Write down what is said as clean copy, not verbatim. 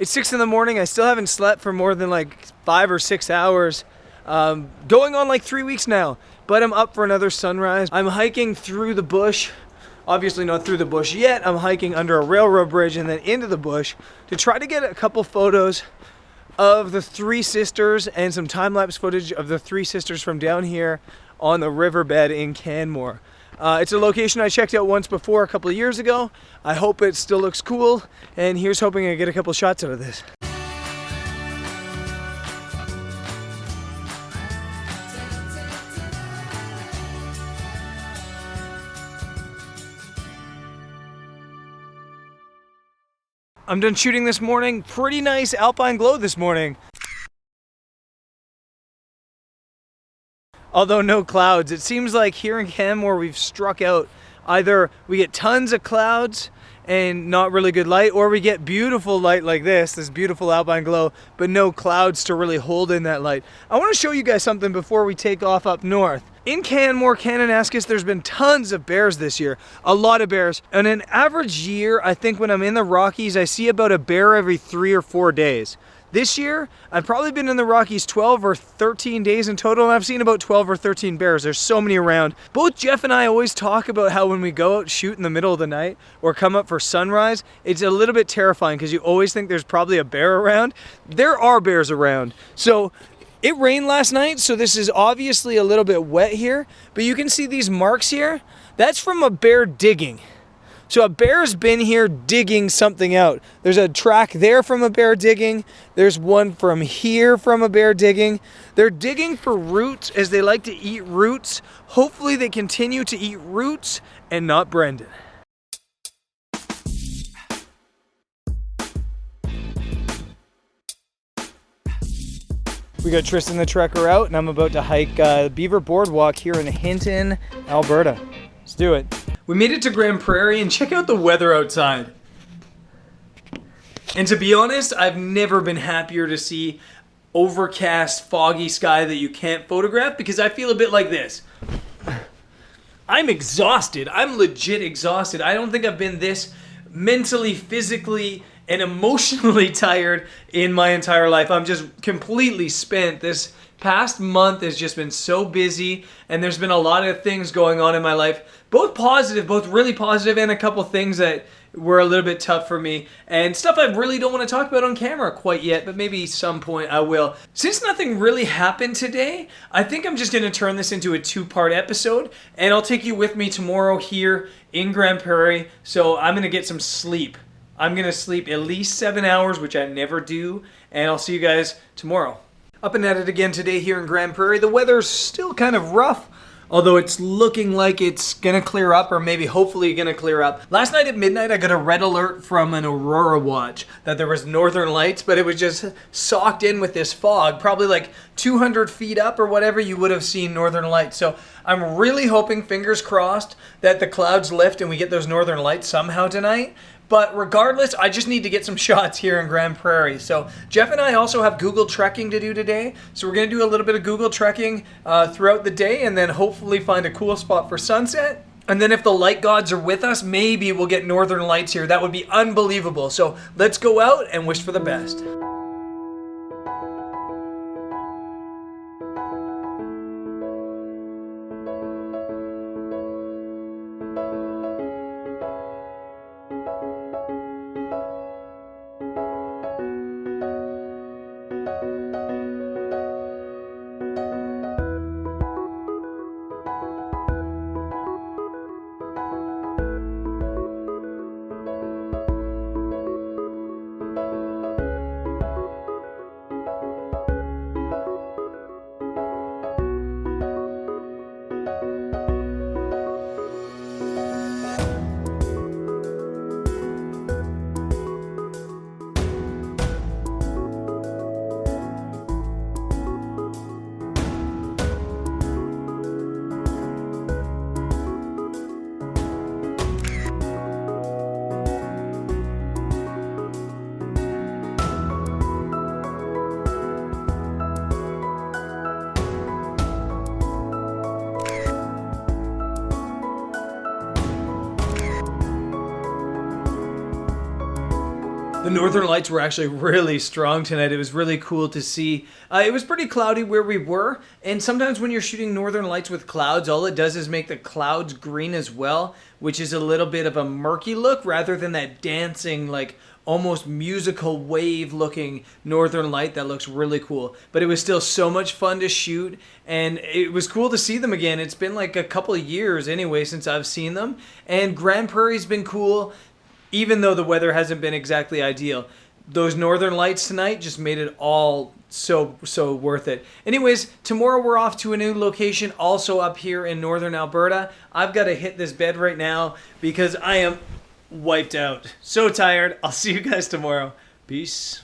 It's 6 in the morning. I still haven't slept for more than like 5 or 6 hours. Going on like 3 weeks now, but I'm up for another sunrise. I'm hiking through the bush. Obviously not through the bush yet. I'm hiking under a railroad bridge and then into the bush to try to get a couple photos of the Three Sisters and some time-lapse footage of the Three Sisters from down here on the riverbed in Canmore. It's a location I checked out once before a couple of years ago. I hope it still looks cool, and here's hoping I get a couple shots out of this. I'm done shooting this morning. Pretty nice alpine glow this morning. Although no clouds. It seems like here in Canmore we've struck out. Either we get tons of clouds and not really good light, or we get beautiful light like this beautiful alpine glow, but no clouds to really hold in that light. I want to show you guys something before we take off up north. In Canmore, Kananaskis, there's been tons of bears this year, a lot of bears. And an average year, I think when I'm in the Rockies, I see about a bear every 3 or 4 days. This year, I've probably been in the Rockies 12 or 13 days in total, and I've seen about 12 or 13 bears. There's so many around. Both Jeff and I always talk about how when we go out shoot in the middle of the night or come up for sunrise, it's a little bit terrifying because you always think there's probably a bear around. There are bears around. So it rained last night, so this is obviously a little bit wet here, but you can see these marks here. That's from a bear digging. So a bear's been here digging something out. There's a track there from a bear digging. There's one from here from a bear digging. They're digging for roots as they like to eat roots. Hopefully they continue to eat roots and not Brendan. We got Tristan the Trekker out, and I'm about to hike Beaver Boardwalk here in Hinton, Alberta. Let's do it. We made it to Grande Prairie, and check out the weather outside. And to be honest, I've never been happier to see overcast, foggy sky that you can't photograph, because I feel a bit like this. I'm exhausted. I'm legit exhausted. I don't think I've been this mentally, physically, and emotionally tired in my entire life. I'm just completely spent. This past month has just been so busy, and there's been a lot of things going on in my life, both positive, both really positive, and a couple things that were a little bit tough for me, and stuff I really don't want to talk about on camera quite yet, but maybe some point I will. Since nothing really happened today, I think I'm just going to turn this into a 2-part episode, and I'll take you with me tomorrow here in Grande Prairie, so I'm going to get some sleep. I'm going to sleep at least 7 hours, which I never do, and I'll see you guys tomorrow. Up and at it again today here in Grande Prairie. The weather's still kind of rough, although it's looking like it's gonna clear up, or maybe hopefully gonna clear up. Last night at midnight I got a red alert from an aurora watch that there was northern lights, but it was just socked in with this fog. Probably like 200 feet up or whatever, you would have seen northern lights. So I'm really hoping, fingers crossed, that the clouds lift and we get those northern lights somehow tonight. But regardless, I just need to get some shots here in Grande Prairie. So Jeff and I also have Google trekking to do today. So we're going to do a little bit of Google trekking throughout the day, and then hopefully find a cool spot for sunset. And then if the light gods are with us, maybe we'll get northern lights here. That would be unbelievable. So let's go out and wish for the best. The northern lights were actually really strong tonight. It was really cool to see. It was pretty cloudy where we were, and sometimes when you're shooting northern lights with clouds, all it does is make the clouds green as well, which is a little bit of a murky look rather than that dancing, like almost musical wave looking northern light that looks really cool. But it was still so much fun to shoot, and it was cool to see them again. It's been like a couple of years anyway since I've seen them, and Grande Prairie's been cool. Even though the weather hasn't been exactly ideal, those northern lights tonight just made it all so worth it. Anyways, tomorrow we're off to a new location, also up here in northern Alberta. I've got to hit this bed right now because I am wiped out. So tired. I'll see you guys tomorrow. Peace.